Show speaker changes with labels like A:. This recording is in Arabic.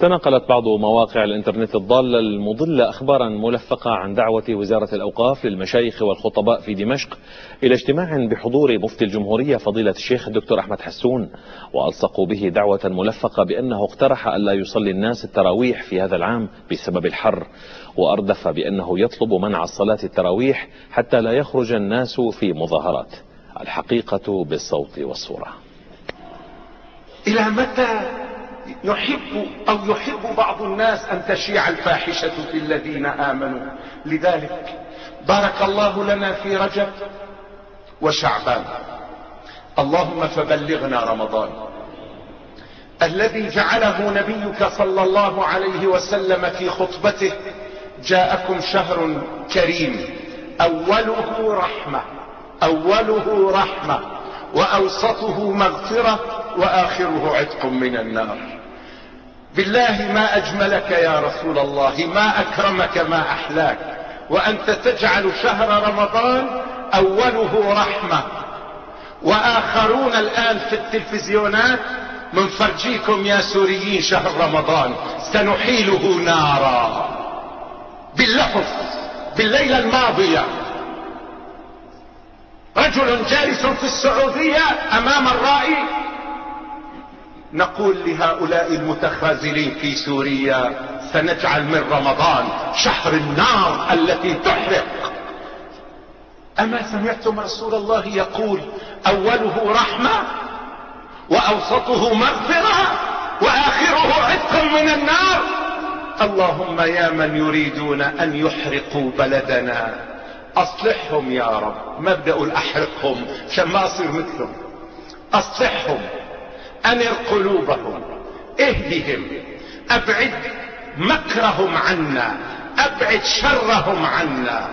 A: تناقلت بعض مواقع الانترنت الضالة المضلة أخبارا ملفقة عن دعوة وزارة الأوقاف للمشايخ والخطباء في دمشق إلى اجتماع بحضور مفتي الجمهورية فضيلة الشيخ الدكتور أحمد حسون، وألصقوا به دعوة ملفقة بأنه اقترح ألا يصلي الناس التراويح في هذا العام بسبب الحر، وأردف بأنه يطلب منع صلاة التراويح حتى لا يخرج الناس في مظاهرات. الحقيقة بالصوت والصورة.
B: إلى متى يحب بعض الناس أن تشيع الفاحشة في الذين آمنوا؟ لذلك بارك الله لنا في رجب وشعبان، اللهم فبلغنا رمضان الذي جعله نبيك صلى الله عليه وسلم في خطبته: جاءكم شهر كريم أوله رحمة وأوسطه مغفرة وآخره عتق من النار. بالله ما أجملك يا رسول الله، ما أكرمك، ما أحلاك، وأنت تجعل شهر رمضان أوله رحمة، وآخرون الآن في التلفزيونات من فرجيكم يا سوريين شهر رمضان سنحيله نارا باللفظ. بالليلة الماضية رجل جالس في السعودية أمام الرائي، نقول لهؤلاء المتخاذلين في سوريا: سنجعل من رمضان شهر النار التي تحرق. أما سمعتم رسول الله يقول: أوله رحمة وأوسطه مغفرة وآخره عتق من النار؟ اللهم يا من يريدون أن يحرقوا بلدنا أصلحهم يا رب. ما بدي أقول أحرقهم عشان ما أصير مثلهم، أصلحهم، أنر قلوبهم، اهدهم، أبعد مكرهم عنا، أبعد شرهم عنا.